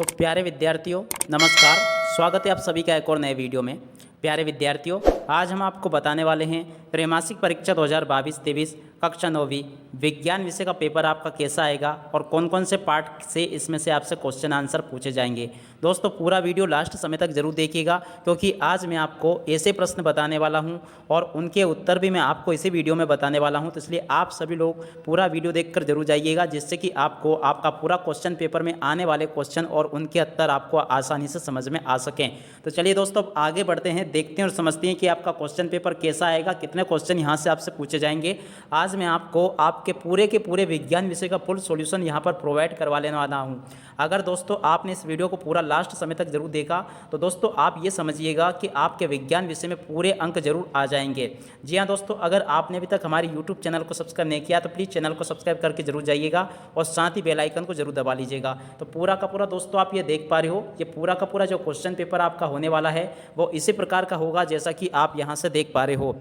तो प्यारे विद्यार्थियों नमस्कार, स्वागत है आप सभी का एक और नए वीडियो में। प्यारे विद्यार्थियों, आज हम आपको बताने वाले हैं त्रैमासिक परीक्षा 2022-23 कक्षा 9वीं विज्ञान विषय का पेपर आपका कैसा आएगा और कौन कौन से पार्ट से इसमें से आपसे क्वेश्चन आंसर पूछे जाएंगे। दोस्तों पूरा वीडियो लास्ट समय तक जरूर देखिएगा, क्योंकि आज मैं आपको ऐसे प्रश्न बताने वाला हूं और उनके उत्तर भी मैं आपको इसी वीडियो में बताने वाला हूं। तो इसलिए आप सभी लोग पूरा वीडियो देखकर जरूर जाइएगा, जिससे कि आपको आपका पूरा क्वेश्चन पेपर में आने वाले क्वेश्चन और उनके उत्तर आपको आसानी से समझ में आ सकें। तो चलिए दोस्तों अब आगे बढ़ते हैं, देखते हैं और समझते हैं कि आपका क्वेश्चन पेपर कैसा आएगा, कितने क्वेश्चन यहाँ से आपसे पूछे जाएंगे। आज मैं आपको आपके पूरे के पूरे विज्ञान विषय का फुल सॉल्यूशन यहाँ पर प्रोवाइड करवा लेने वाला हूँ। अगर दोस्तों आपने इस वीडियो को पूरा लास्ट समय तक जरूर देखा तो दोस्तों आप ये समझिएगा कि आपके विज्ञान विषय में पूरे अंक जरूर आ जाएंगे। जी हाँ दोस्तों, अगर आपने अभी तक हमारे यूट्यूब चैनल को सब्सक्राइब नहीं किया तो प्लीज़ चैनल को सब्सक्राइब करके जरूर जाइएगा और साथ ही बेल आइकन को जरूर दबा लीजिएगा। तो पूरा का पूरा दोस्तों आप ये देख पा रहे हो, ये पूरा का पूरा जो क्वेश्चन पेपर आपका होने वाला है वो इसी प्रकार का होगा जैसा कि आप यहाँ से देख पा रहे हो।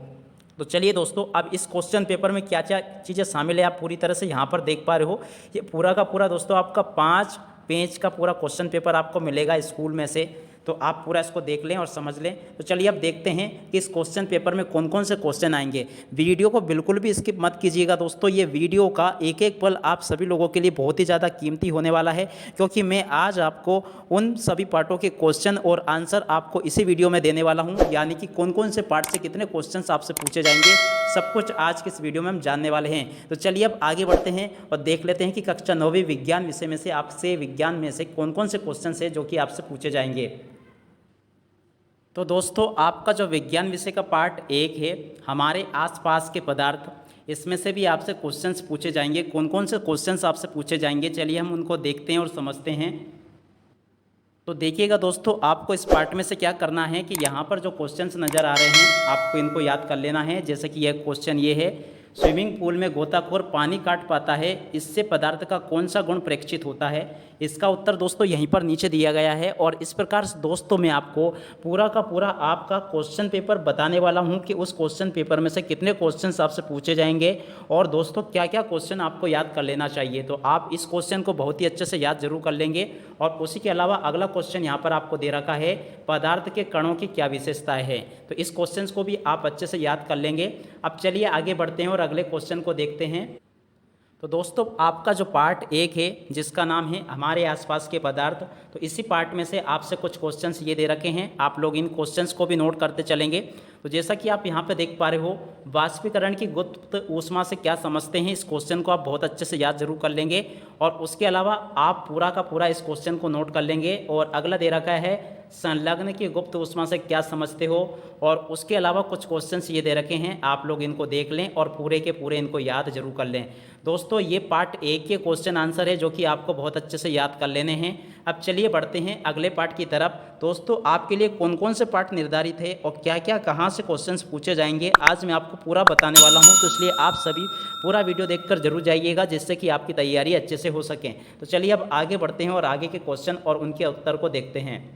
तो चलिए दोस्तों अब इस क्वेश्चन पेपर में क्या क्या चीज़ें शामिल है आप पूरी तरह से यहाँ पर देख पा रहे हो। ये पूरा का पूरा दोस्तों आपका 5 पेज का पूरा क्वेश्चन पेपर आपको मिलेगा स्कूल में से, तो आप पूरा इसको देख लें और समझ लें। तो चलिए अब देखते हैं कि इस क्वेश्चन पेपर में कौन कौन से क्वेश्चन आएंगे। वीडियो को बिल्कुल भी स्किप मत कीजिएगा दोस्तों, ये वीडियो का एक एक पल आप सभी लोगों के लिए बहुत ही ज़्यादा कीमती होने वाला है, क्योंकि मैं आज आपको उन सभी पार्टों के क्वेश्चन और आंसर आपको इसी वीडियो में देने वाला हूँ। यानी कि कौन कौन से पार्ट से कितने क्वेश्चन आपसे पूछे जाएंगे, सब कुछ आज के इस वीडियो में हम जानने वाले हैं। तो चलिए अब आगे बढ़ते हैं और देख लेते हैं कि कक्षा 9वीं विज्ञान विषय में से आपसे विज्ञान में से कौन कौन से क्वेश्चन है जो कि आपसे पूछे जाएंगे। तो दोस्तों आपका जो विज्ञान विषय का पार्ट 1 है हमारे आसपास के पदार्थ, इसमें से भी आपसे क्वेश्चंस पूछे जाएंगे। कौन कौन से क्वेश्चंस आपसे पूछे जाएंगे चलिए हम उनको देखते हैं और समझते हैं। तो देखिएगा दोस्तों, आपको इस पार्ट में से क्या करना है कि यहाँ पर जो क्वेश्चंस नज़र आ रहे हैं आपको इनको याद कर लेना है। जैसे कि यह क्वेश्चन ये है, स्विमिंग पूल में गोताखोर पानी काट पाता है, इससे पदार्थ का कौन सा गुण प्रेक्षित होता है। इसका उत्तर दोस्तों यहीं पर नीचे दिया गया है। और इस प्रकार से दोस्तों मैं आपको पूरा का पूरा आपका क्वेश्चन पेपर बताने वाला हूं कि उस क्वेश्चन पेपर में से कितने क्वेश्चंस आपसे पूछे जाएंगे और दोस्तों क्या क्या क्वेश्चन आपको याद कर लेना चाहिए। तो आप इस क्वेश्चन को बहुत ही अच्छे से याद जरूर कर लेंगे। और उसी के अलावा अगला क्वेश्चन यहाँ पर आपको दे रखा है, पदार्थ के कणों की क्या विशेषताएं हैं, तो इस क्वेश्चन को भी आप अच्छे से याद कर लेंगे। अब चलिए आगे बढ़ते हैं और अगले क्वेश्चन को देखते हैं। तो दोस्तों आपका जो पार्ट 1 है जिसका नाम है हमारे आसपास के पदार्थ, तो इसी पार्ट में से आपसे कुछ क्वेश्चंस ये दे रखे हैं, आप लोग इन क्वेश्चंस को भी नोट करते चलेंगे। तो जैसा कि आप यहाँ पे देख पा रहे हो, वाष्पीकरण की गुप्त ऊष्मा से क्या समझते हैं, इस क्वेश्चन को आप बहुत अच्छे से याद जरूर कर लेंगे। और उसके अलावा आप पूरा का पूरा इस क्वेश्चन को नोट कर लेंगे। और अगला दे रखा है, संलग्न की गुप्त ऊष्मा से क्या समझते हो। और उसके अलावा कुछ क्वेश्चंस ये दे रखे हैं, आप लोग इनको देख लें और पूरे के पूरे इनको याद जरूर कर लें। दोस्तों ये पार्ट 1 के क्वेश्चन आंसर है जो कि आपको बहुत अच्छे से याद कर लेने हैं। अब चलिए बढ़ते हैं अगले पार्ट की तरफ। दोस्तों आपके लिए कौन कौन से पार्ट निर्धारित है और क्या क्या कहाँ से क्वेश्चंस पूछे जाएंगे आज मैं आपको पूरा बताने वाला हूँ। तो इसलिए आप सभी पूरा वीडियो देखकर जरूर जाइएगा, जिससे कि आपकी तैयारी अच्छे से हो सके। तो चलिए अब आगे बढ़ते हैं और आगे के क्वेश्चन और उनके उत्तर को देखते हैं।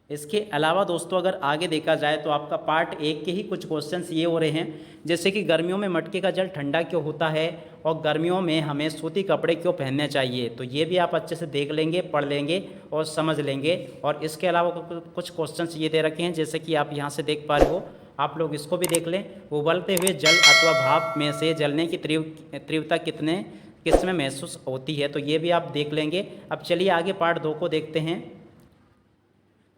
इसके अलावा दोस्तों अगर आगे देखा जाए तो आपका पार्ट 1 के ही कुछ क्वेश्चंस ये हो रहे हैं, जैसे कि गर्मियों में मटके का जल ठंडा क्यों होता है और गर्मियों में हमें सूती कपड़े क्यों पहनने चाहिए। तो ये भी आप अच्छे से देख लेंगे, पढ़ लेंगे और समझ लेंगे। और इसके अलावा कुछ क्वेश्चंस ये दे रखे हैं, जैसे कि आप यहाँ से देख पा रहे हो, आप लोग इसको भी देख लें। उबलते हुए जल अथवा भाप में से जलने की तीव्रता किसमें महसूस होती है, तो ये भी आप देख लेंगे। अब चलिए आगे पार्ट 2 को देखते हैं।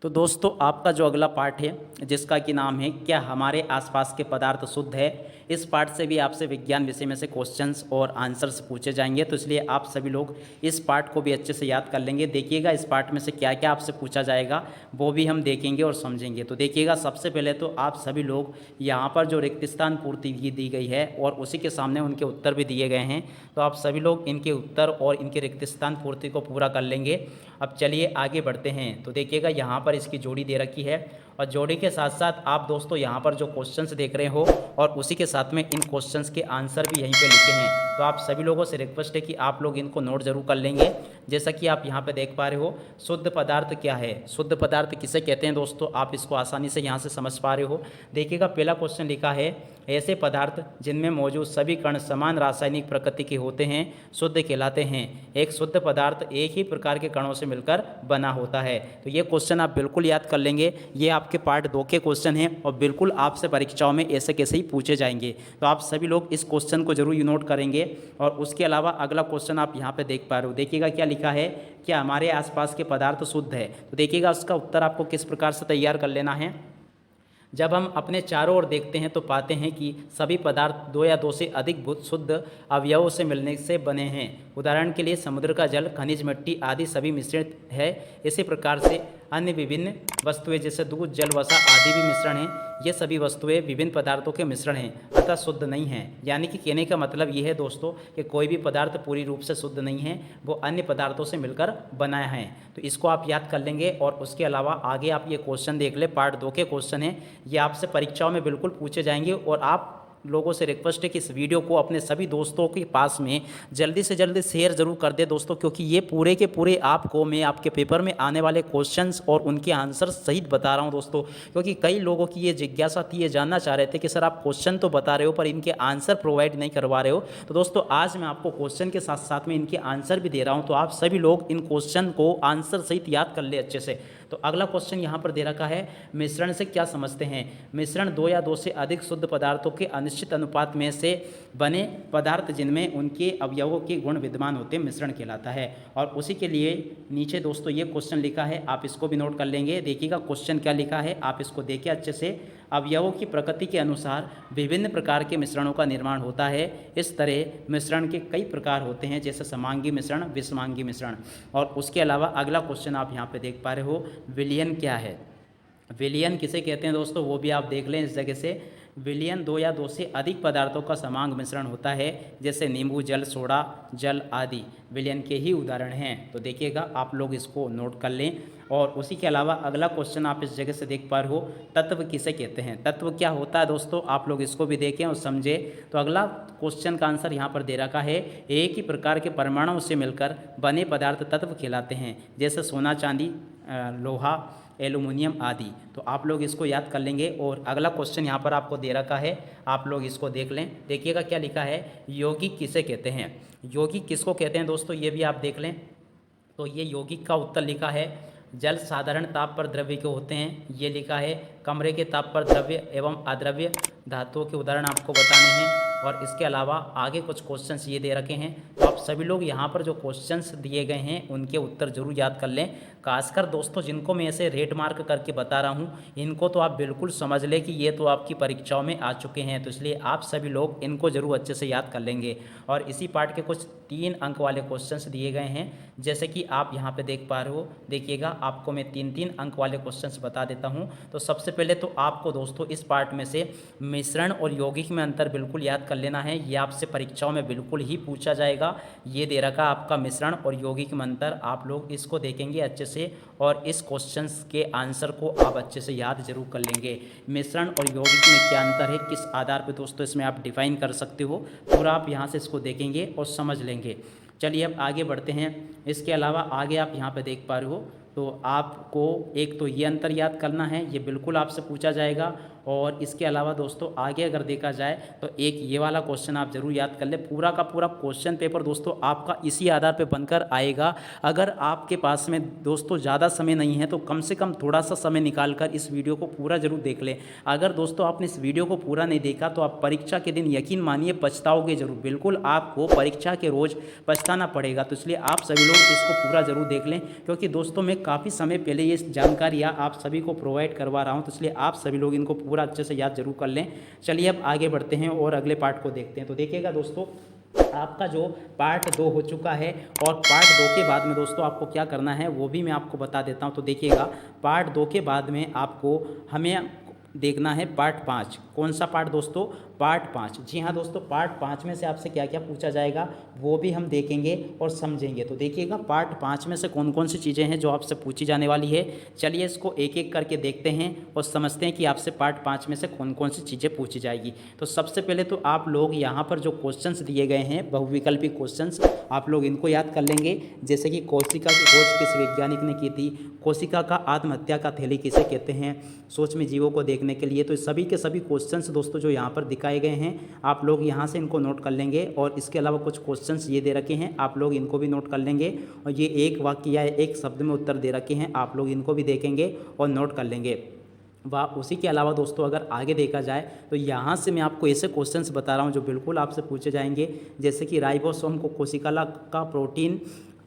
तो दोस्तों आपका जो अगला पार्ट है जिसका कि नाम है, क्या हमारे आसपास के पदार्थ शुद्ध है, इस पार्ट से भी आपसे विज्ञान विषय में से क्वेश्चंस और आंसर्स पूछे जाएंगे। तो इसलिए आप सभी लोग इस पार्ट को भी अच्छे से याद कर लेंगे। देखिएगा इस पार्ट में से क्या क्या आपसे पूछा जाएगा वो भी हम देखेंगे और समझेंगे। तो देखिएगा सबसे पहले तो आप सभी लोग यहाँ पर जो रिक्त स्थान पूर्ति दी गई है और उसी के सामने उनके उत्तर भी दिए गए हैं, तो आप सभी लोग इनके उत्तर और इनके रिक्त स्थान पूर्ति को पूरा कर लेंगे। अब चलिए आगे बढ़ते हैं। तो देखिएगा यहाँ पर इसकी जोड़ी दे रखी है और जोड़ी के साथ साथ आप दोस्तों यहाँ पर जो क्वेश्चंस देख रहे हो और उसी के साथ में इन क्वेश्चंस के आंसर भी यहीं पे लिखे हैं। तो आप सभी लोगों से रिक्वेस्ट है कि आप लोग इनको नोट जरूर कर लेंगे, जैसा कि आप यहाँ पे देख पा रहे हो, शुद्ध पदार्थ क्या है, शुद्ध पदार्थ किसे कहते हैं दोस्तों, आप इसको आसानी से यहाँ से समझ पा रहे हो। देखिएगा पहला क्वेश्चन लिखा है, ऐसे पदार्थ जिनमें मौजूद सभी कण समान रासायनिक प्रकृति के होते हैं शुद्ध कहलाते हैं। एक शुद्ध पदार्थ एक ही प्रकार के कणों से मिलकर बना होता है। तो ये क्वेश्चन आप बिल्कुल याद कर लेंगे, ये आपके पार्ट 2 के क्वेश्चन हैं और बिल्कुल आपसे परीक्षाओं में ऐसे कैसे ही पूछे जाएंगे। तो आप सभी लोग इस क्वेश्चन को जरूर नोट करेंगे। और उसके अलावा अगला क्वेश्चन आप यहाँ पे देख पा रहे हो, देखिएगा क्या लिखा है, क्या हमारे आसपास के पदार्थ शुद्ध है। तो देखिएगा उसका उत्तर आपको किस प्रकार से तैयार कर लेना है। जब हम अपने चारों ओर देखते हैं तो पाते हैं कि सभी पदार्थ 2 या 2 से अधिक शुद्ध अवयवों से मिलने से बने हैं। उदाहरण के लिए समुद्र का जल, खनिज, मिट्टी आदि सभी मिश्रित है। इसी प्रकार से अन्य विभिन्न वस्तुएं जैसे दूध, जल, वसा आदि भी मिश्रण हैं। ये सभी वस्तुएं विभिन्न पदार्थों के मिश्रण हैं, अतः शुद्ध नहीं हैं। यानी कि कहने का मतलब ये है दोस्तों कि कोई भी पदार्थ पूरी रूप से शुद्ध नहीं है, वो अन्य पदार्थों से मिलकर बनाया है। तो इसको आप याद कर लेंगे। और उसके अलावा आगे आप ये क्वेश्चन देख ले, पार्ट 2 के क्वेश्चन हैं, ये आपसे परीक्षाओं में बिल्कुल पूछे जाएंगे। और आप लोगों से रिक्वेस्ट है कि इस वीडियो को अपने सभी दोस्तों के पास में जल्दी से जल्दी शेयर जरूर कर दे दोस्तों, क्योंकि ये पूरे के पूरे आपको मैं आपके पेपर में आने वाले क्वेश्चंस और उनके आंसर सहित बता रहा हूं दोस्तों। क्योंकि कई लोगों की ये जिज्ञासा थी, ये जानना चाह रहे थे कि सर आप क्वेश्चन तो बता रहे हो पर इनके आंसर प्रोवाइड नहीं करवा रहे हो। तो दोस्तों आज मैं आपको क्वेश्चन के साथ साथ में इनके आंसर भी दे रहा हूँ, तो आप सभी लोग इन क्वेश्चन को आंसर सहित याद कर ले अच्छे से। तो अगला क्वेश्चन यहाँ पर दे रखा है, मिश्रण से क्या समझते हैं। मिश्रण 2 या 2 से अधिक शुद्ध पदार्थों के अनिश्चित अनुपात में से बने पदार्थ जिनमें उनके अवयवों के गुण विद्यमान होते हैं मिश्रण कहलाता है। और उसी के लिए नीचे दोस्तों ये क्वेश्चन लिखा है, आप इसको भी नोट कर लेंगे। देखिएगा क्वेश्चन क्या लिखा है, आप इसको देखिए अच्छे से। अवयवों की प्रकृति के अनुसार विभिन्न प्रकार के मिश्रणों का निर्माण होता है। इस तरह मिश्रण के कई प्रकार होते हैं, जैसे समांगी मिश्रण, विषमांगी मिश्रण। और उसके अलावा अगला क्वेश्चन आप यहाँ पे देख पा रहे हो, विलयन क्या है। विलयन किसे कहते हैं दोस्तों, वो भी आप देख लें इस जगह से। विलयन 2 या 2 से अधिक पदार्थों का समांग मिश्रण होता है, जैसे नींबू जल, सोडा जल आदि विलयन के ही उदाहरण हैं। तो देखिएगा आप लोग इसको नोट कर लें। और उसी के अलावा अगला क्वेश्चन आप इस जगह से देख पा रहे हो, तत्व किसे कहते हैं। तत्व क्या होता है दोस्तों, आप लोग इसको भी देखें और समझें। तो अगला क्वेश्चन का आंसर यहाँ पर दे रखा है, एक ही प्रकार के परमाणुओं से मिलकर बने पदार्थ तत्व कहलाते हैं, जैसे सोना, चांदी, लोहा, एल्युमिनियम आदि। तो आप लोग इसको याद कर लेंगे। और अगला क्वेश्चन यहाँ पर आपको दे रखा है, आप लोग इसको देख लें। देखिएगा क्या लिखा है, यौगिक किसे कहते हैं। यौगिक किसको कहते हैं दोस्तों, ये भी आप देख लें। तो ये यौगिक का उत्तर लिखा है, जल साधारण ताप पर द्रव्य के होते हैं, ये लिखा है। कमरे के ताप पर द्रव्य एवं अद्रव्य धातुओं के उदाहरण आपको बताने हैं। और इसके अलावा आगे कुछ क्वेश्चंस ये दे रखे हैं, तो आप सभी लोग यहाँ पर जो क्वेश्चंस दिए गए हैं उनके उत्तर जरूर याद कर लें। खासकर दोस्तों जिनको मैं ऐसे रेड मार्क करके बता रहा हूँ, इनको तो आप बिल्कुल समझ लें कि ये तो आपकी परीक्षाओं में आ चुके हैं। तो इसलिए आप सभी लोग इनको जरूर अच्छे से याद कर लेंगे। और इसी पार्ट के कुछ 3 अंक वाले क्वेश्चंस दिए गए हैं, जैसे कि आप यहाँ पे देख पा रहे हो। देखिएगा आपको मैं 3-3 अंक वाले क्वेश्चंस बता देता हूँ। तो सबसे पहले तो आपको दोस्तों इस पार्ट में से मिश्रण और यौगिक में अंतर बिल्कुल याद कर लेना है, ये आपसे परीक्षाओं में बिल्कुल ही पूछा जाएगा। ये दे रखा आपका मिश्रण और यौगिक में अंतर, आप लोग इसको देखेंगे अच्छे से और इस क्वेश्चंस के आंसर को आप अच्छे से याद जरूर कर लेंगे। मिश्रण और यौगिक में क्या अंतर है, किस आधार पर दोस्तों इसमें आप डिफाइन कर सकते हो, पूरा आप यहाँ से इसको देखेंगे और समझ लेंगे। चलिए अब आगे बढ़ते हैं। इसके अलावा आगे आप यहाँ पे देख पा रहे हो, तो आपको एक तो ये अंतर याद करना है, ये बिल्कुल आपसे पूछा जाएगा। और इसके अलावा दोस्तों आगे अगर देखा जाए तो एक ये वाला क्वेश्चन आप जरूर याद कर ले। पूरा का पूरा क्वेश्चन पेपर दोस्तों आपका इसी आधार पे बनकर आएगा। अगर आपके पास में दोस्तों ज़्यादा समय नहीं है तो कम से कम थोड़ा सा समय निकाल कर इस वीडियो को पूरा जरूर देख लें। अगर दोस्तों आपने इस वीडियो को पूरा नहीं देखा तो आप परीक्षा के दिन यकीन मानिए पछताओगे जरूर, बिल्कुल आपको परीक्षा के रोज़ पछताना पड़ेगा। तो इसलिए आप सभी लोग इसको पूरा जरूर देख लें, क्योंकि दोस्तों मैं काफ़ी समय पहले ये जानकारियाँ आप सभी को प्रोवाइड करवा रहा हूँ। तो इसलिए आप सभी लोग इनको पूरा अच्छे से याद जरूर कर लें। चलिए अब आगे बढ़ते हैं और अगले पार्ट को देखते हैं। तो देखिएगा दोस्तों आपका जो पार्ट 2 हो चुका है और पार्ट 2 के बाद में दोस्तों आपको क्या करना है वो भी मैं आपको बता देता हूं। तो देखिएगा पार्ट 2 के बाद में आपको हमें देखना है पार्ट 5। कौन सा पार्ट दोस्तों? पार्ट 5। जी हाँ दोस्तों, पार्ट 5 में से आपसे क्या क्या पूछा जाएगा वो भी हम देखेंगे और समझेंगे। तो देखिएगा पार्ट 5 में से कौन कौन सी चीज़ें हैं जो आपसे पूछी जाने वाली है। चलिए इसको एक एक करके देखते हैं और समझते हैं कि आपसे पार्ट 5 में से कौन कौन सी चीज़ें पूछी जाएगी। तो सबसे पहले तो आप लोग यहाँ पर जो क्वेश्चंस दिए गए हैं बहुविकल्पी क्वेश्चंस, आप लोग इनको याद कर लेंगे। जैसे कि कोशिका की खोज किस वैज्ञानिक ने की थी, कोशिका का आत्महत्या का थैली किसे कहते हैं, सूक्ष्म जीवों को देखने के लिए। तो सभी के सभी क्वेश्चंस दोस्तों जो यहाँ पर दिखाए गए हैं आप लोग यहाँ से इनको नोट कर लेंगे। और इसके अलावा कुछ क्वेश्चंस ये दे रखे हैं, आप लोग इनको भी नोट कर लेंगे। और ये एक वाक्य या एक शब्द में उत्तर दे रखे हैं, आप लोग इनको भी देखेंगे और नोट कर लेंगे। वाह, उसी के अलावा दोस्तों अगर आगे देखा जाए तो यहाँ से मैं आपको ऐसे क्वेश्चंस बता रहा हूँ जो बिल्कुल आपसे पूछे जाएंगे। जैसे कि राइबोसोम को कोशिका का प्रोटीन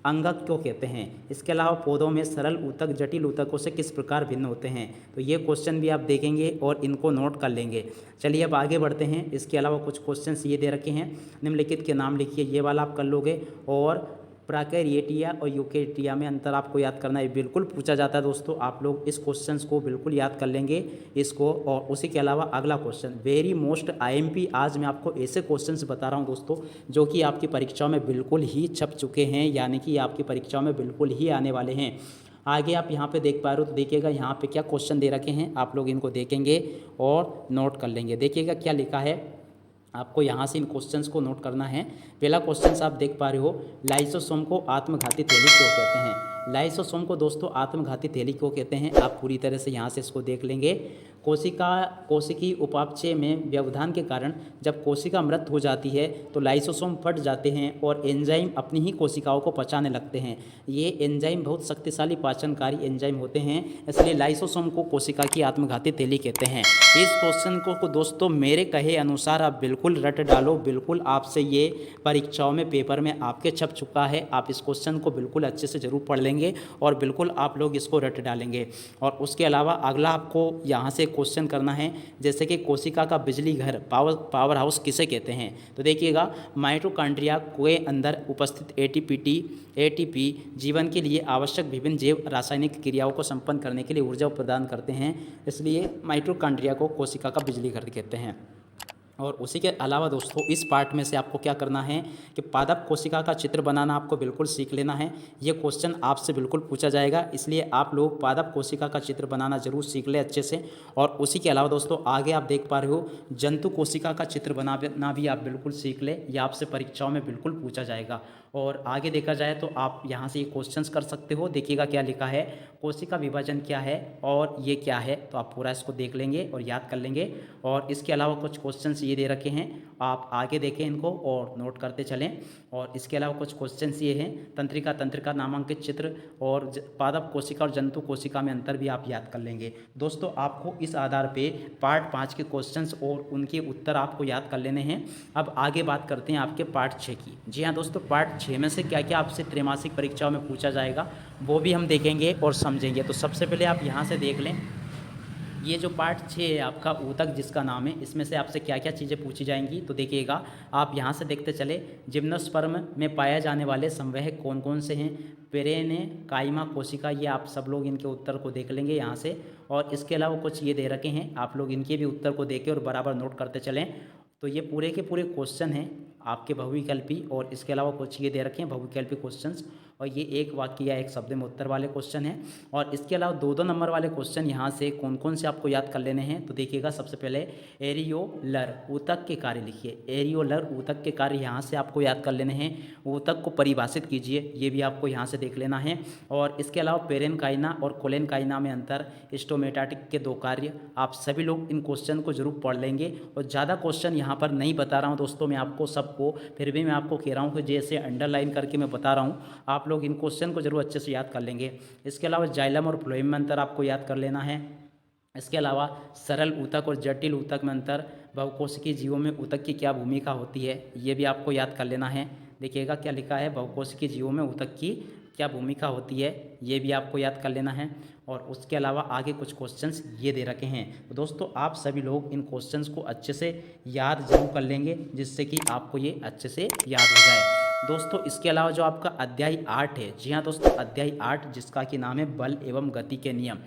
अंगक क्यों कहते हैं। इसके अलावा पौधों में सरल ऊतक जटिल ऊतकों से किस प्रकार भिन्न होते हैं। तो ये क्वेश्चन भी आप देखेंगे और इनको नोट कर लेंगे। चलिए अब आगे बढ़ते हैं। इसके अलावा कुछ क्वेश्चंस ये दे रखे हैं, निम्नलिखित के नाम लिखिए, ये वाला आप कर लोगे। और प्रोकैरियोटिया और यूकैरियोटिया में अंतर आपको याद करना है, बिल्कुल पूछा जाता है दोस्तों। आप लोग इस क्वेश्चंस को बिल्कुल याद कर लेंगे इसको। और उसी के अलावा अगला क्वेश्चन वेरी मोस्ट आईएमपी, आज मैं आपको ऐसे क्वेश्चंस बता रहा हूं दोस्तों जो कि आपकी परीक्षाओं में बिल्कुल ही छप चुके हैं, यानी कि आपकी परीक्षाओं में बिल्कुल ही आने वाले हैं। आगे आप यहाँ पे देख पा रहे हो, तो देखिएगा यहाँ पे क्या क्वेश्चन दे रखे हैं, आप लोग इनको देखेंगे और नोट कर लेंगे। देखिएगा क्या लिखा है, आपको यहाँ से इन क्वेश्चंस को नोट करना है। पहला क्वेश्चन आप देख पा रहे हो, लाइसोसोम को आत्मघाती थैली क्यों कहते हैं। लाइसोसोम को दोस्तों आत्मघाती थैली क्यों कहते हैं, आप पूरी तरह से यहाँ से इसको देख लेंगे। कोशिकी उपापचय में व्यवधान के कारण जब कोशिका मृत हो जाती है तो लाइसोसोम फट जाते हैं और एंजाइम अपनी ही कोशिकाओं को पचाने लगते हैं। ये एंजाइम बहुत शक्तिशाली पाचनकारी एंजाइम होते हैं, इसलिए लाइसोसोम को कोशिका की आत्मघाती थैली कहते हैं। इस क्वेश्चन को दोस्तों मेरे कहे अनुसार आप बिल्कुल रट डालो, बिल्कुल आपसे ये परीक्षाओं में पेपर में आपके छप चुका है। आप इस क्वेश्चन को बिल्कुल अच्छे से ज़रूर पढ़ लेंगे और बिल्कुल आप लोग इसको रट डालेंगे। और उसके अलावा अगला आपको यहाँ से क्वेश्चन करना है, जैसे कि कोशिका का बिजली घर पावर हाउस किसे कहते हैं। तो देखिएगा माइटोकॉन्ड्रिया के अंदर उपस्थित एटीपी जीवन के लिए आवश्यक विभिन्न जैव रासायनिक क्रियाओं को संपन्न करने के लिए ऊर्जा प्रदान करते हैं, इसलिए माइटोकॉन्ड्रिया को कोशिका का बिजली घर कहते हैं। और उसी के अलावा दोस्तों इस पार्ट में से आपको क्या करना है कि पादप कोशिका का चित्र बनाना आपको बिल्कुल सीख लेना है। ये क्वेश्चन आपसे बिल्कुल पूछा जाएगा, इसलिए आप लोग पादप कोशिका का चित्र बनाना जरूर सीख लें अच्छे से। और उसी के अलावा दोस्तों आगे आप देख पा रहे हो जंतु कोशिका का चित्र बनाना भी आप बिल्कुल सीख लें, यह आपसे परीक्षाओं में बिल्कुल पूछा जाएगा। और आगे देखा जाए तो आप यहाँ से ये क्वेश्चंस कर सकते हो। देखिएगा क्या लिखा है, कोशिका विभाजन क्या है और ये क्या है, तो आप पूरा इसको देख लेंगे और याद कर लेंगे। और इसके अलावा कुछ क्वेश्चंस ये दे रखे हैं, आप आगे देखें इनको और नोट करते चलें। और इसके अलावा कुछ क्वेश्चंस ये हैं, तंत्रिका नामांकित चित्र और पादप कोशिका और जंतु कोशिका में अंतर भी आप याद कर लेंगे। दोस्तों आपको इस आधार पे पार्ट 5 के क्वेश्चंस और उनके उत्तर आपको याद कर लेने हैं। अब आगे बात करते हैं आपके पार्ट 6 की। जी हाँ दोस्तों, पार्ट 6 में से क्या क्या आपसे त्रैमासिक परीक्षाओं में पूछा जाएगा वो भी हम देखेंगे और समझेंगे। तो सबसे पहले आप यहाँ से देख लें, ये जो पार्ट 6 है आपका ऊतक जिसका नाम है, इसमें से आपसे क्या क्या चीज़ें पूछी जाएंगी। तो देखिएगा आप यहाँ से देखते चले, जिम्नोस्पर्म में पाए जाने वाले संवहक कौन कौन से हैं, पेरेन्काइमा कोशिका, ये आप सब लोग इनके उत्तर को देख लेंगे यहाँ से। और इसके अलावा कुछ ये दे रखे हैं, आप लोग इनके भी उत्तर को देखें और बराबर नोट करते चलें। तो ये पूरे के पूरे क्वेश्चन हैं आपके बहुविकल्पी, और इसके अलावा कुछ ये दे रखे हैं बहुविकल्पी क्वेश्चंस, और ये एक वाक्य या एक शब्द में उत्तर वाले क्वेश्चन हैं। और इसके अलावा 2-2 नंबर वाले क्वेश्चन यहाँ से कौन कौन से आपको याद कर लेने हैं। तो देखिएगा सबसे पहले एरियोलर ऊतक के कार्य लिखिए, एरियोलर ऊतक के कार्य यहाँ से आपको याद कर लेने हैं। ऊतक को परिभाषित कीजिए, ये भी आपको यहाँ से देख लेना है। और इसके अलावा पेरेन्काइना और कोलेनकाइना में अंतर, स्टोमेटाटिक के 2 कार्य, आप सभी लोग इन क्वेश्चन को जरूर पढ़ लेंगे। और ज़्यादा क्वेश्चन यहाँ पर नहीं बता रहा हूँ दोस्तों मैं आपको सबको, फिर भी मैं आपको कह रहा हूँ कि जैसे अंडरलाइन करके मैं बता रहा हूँ, आप लोग इन क्वेश्चन को जरूर अच्छे से याद कर लेंगे। इसके अलावा जाइलम और फ्लोएम में अंतर आपको याद कर लेना है। इसके अलावा सरल ऊतक और जटिल ऊतक में अंतर, बहुकोशिकीय जीवों में ऊतक की क्या भूमिका होती है, ये भी आपको याद कर लेना है। देखिएगा क्या लिखा है, बहुकोशिकीय जीवों में ऊतक की क्या भूमिका होती है, ये भी आपको याद कर लेना है। और उसके अलावा आगे कुछ क्वेश्चंस ये दे रखे हैं। तो दोस्तों आप सभी लोग इन क्वेश्चंस को अच्छे से याद जरूर कर लेंगे, जिससे कि आपको ये अच्छे से याद हो जाए। दोस्तों इसके अलावा जो आपका अध्याय 8 है, जी हाँ दोस्तों अध्याय 8 जिसका कि नाम है बल एवं गति के नियम।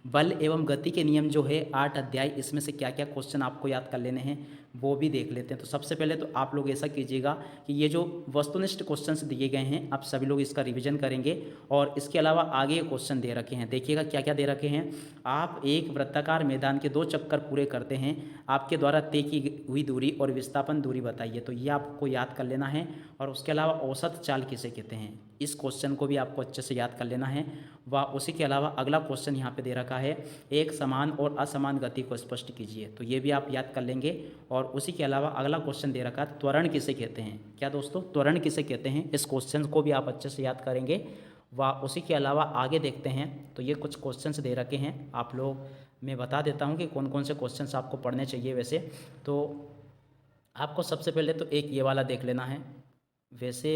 बल एवं गति के नियम जो है 8 अध्याय, इसमें से क्या क्या क्वेश्चन आपको याद कर लेने हैं वो भी देख लेते हैं। तो सबसे पहले तो आप लोग ऐसा कीजिएगा कि ये जो वस्तुनिष्ठ क्वेश्चंस दिए गए हैं आप सभी लोग इसका रिवीजन करेंगे। और इसके अलावा आगे क्वेश्चन दे रखे हैं, देखिएगा क्या क्या दे रखे हैं। आप एक वृत्ताकार मैदान के 2 चक्कर पूरे करते हैं, आपके द्वारा तय की हुई दूरी और विस्थापन दूरी बताइए। तो ये आपको याद कर लेना है। और उसके अलावा औसत चाल किसे कहते हैं, इस क्वेश्चन को भी आपको अच्छे से याद कर लेना है। व उसी के अलावा अगला क्वेश्चन यहाँ पे दे रखा है, एक समान और असमान गति को स्पष्ट कीजिए। तो ये भी आप याद कर लेंगे। और उसी के अलावा अगला क्वेश्चन दे रखा है, त्वरण किसे कहते हैं। क्या दोस्तों, त्वरण किसे कहते हैं, इस क्वेश्चन को भी आप अच्छे से याद करेंगे। व उसी के अलावा आगे देखते हैं, तो ये कुछ क्वेश्चंस दे रखे हैं आप लोग, मैं बता देता हूँ कि कौन कौन से क्वेश्चंस आपको पढ़ने चाहिए। वैसे तो आपको सबसे पहले तो एक ये वाला देख लेना है। वैसे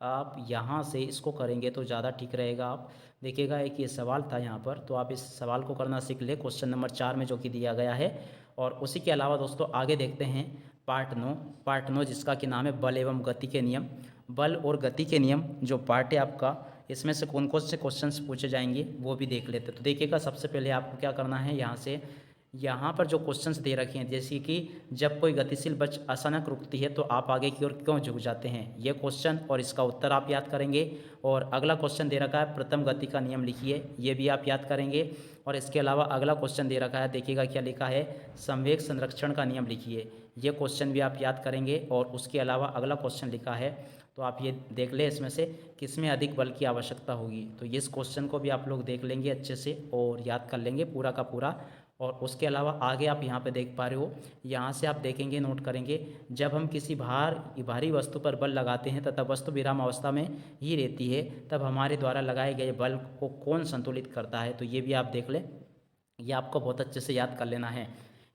आप यहाँ से इसको करेंगे तो ज़्यादा ठीक रहेगा। आप देखिएगा एक ये सवाल था यहाँ पर, तो आप इस सवाल को करना सीख ले, क्वेश्चन नंबर 4 में जो कि दिया गया है। और उसी के अलावा दोस्तों आगे देखते हैं पार्ट 9 जिसका कि नाम है बल एवं गति के नियम। बल और गति के नियम जो पार्ट है आपका, इसमें से कौन कौन से क्वेश्चंस पूछे जाएंगे वो भी देख लेते हैं। तो देखिएगा सबसे पहले आपको क्या करना है, यहाँ पर जो क्वेश्चंस दे रखे हैं, जैसे कि जब कोई गतिशील बच अचानक रुकती है तो आप आगे की ओर क्यों झुक जाते हैं, ये क्वेश्चन और इसका उत्तर आप याद करेंगे। और अगला क्वेश्चन दे रखा है प्रथम गति का नियम लिखिए, ये भी आप याद करेंगे। और इसके अलावा अगला क्वेश्चन दे रखा है, देखिएगा क्या लिखा है, संवेग संरक्षण का नियम लिखिए, ये क्वेश्चन भी आप याद करेंगे। और उसके अलावा अगला क्वेश्चन लिखा है, तो आप ये देख लें इसमें से किसमें अधिक बल की आवश्यकता होगी। तो इस क्वेश्चन को भी आप लोग देख लेंगे अच्छे से और याद कर लेंगे पूरा का पूरा। और उसके अलावा आगे आप यहाँ पे देख पा रहे हो, यहाँ से आप देखेंगे, नोट करेंगे, जब हम किसी भारी वस्तु पर बल लगाते हैं तथा वस्तु विराम अवस्था में ही रहती है तब हमारे द्वारा लगाए गए बल को कौन संतुलित करता है। तो ये भी आप देख लें, ये आपको बहुत अच्छे से याद कर लेना है।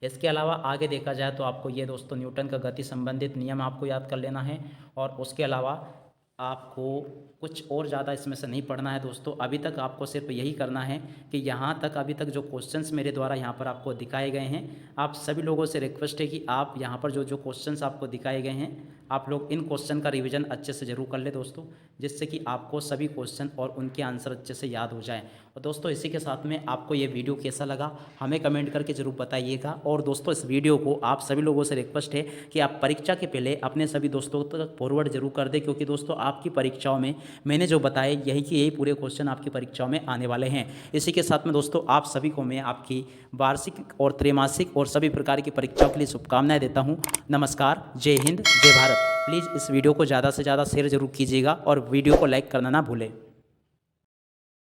इसके अलावा आगे देखा जाए तो आपको ये दोस्तों न्यूटन का गति संबंधित नियम आपको याद कर लेना है। और उसके अलावा आपको कुछ और ज़्यादा इसमें से नहीं पढ़ना है दोस्तों। अभी तक आपको सिर्फ यही करना है कि यहाँ तक अभी तक जो क्वेश्चंस मेरे द्वारा यहाँ पर आपको दिखाए गए हैं, आप सभी लोगों से रिक्वेस्ट है कि आप यहाँ पर जो जो क्वेश्चंस आपको दिखाए गए हैं आप लोग इन क्वेश्चन का रिवीजन अच्छे से ज़रूर कर ले दोस्तों, जिससे कि आपको सभी क्वेश्चन और उनके आंसर अच्छे से याद हो जाएं। और दोस्तों इसी के साथ में आपको ये वीडियो कैसा लगा हमें कमेंट करके ज़रूर बताइएगा। और दोस्तों इस वीडियो को आप सभी लोगों से रिक्वेस्ट है कि आप परीक्षा के पहले अपने सभी दोस्तों तक फॉरवर्ड जरूर कर दें, क्योंकि दोस्तों आपकी परीक्षाओं में मैंने जो बताए यही पूरे क्वेश्चन आपकी परीक्षाओं में आने वाले हैं। इसी के साथ में दोस्तों आप सभी को मैं आपकी वार्षिक और त्रैमासिक और सभी प्रकार की परीक्षाओं के लिए शुभकामनाएं देता हूं। नमस्कार, जय हिंद, जय भारत। प्लीज़ इस वीडियो को ज़्यादा से ज़्यादा शेयर जरूर कीजिएगा और वीडियो को लाइक करना ना भूलें।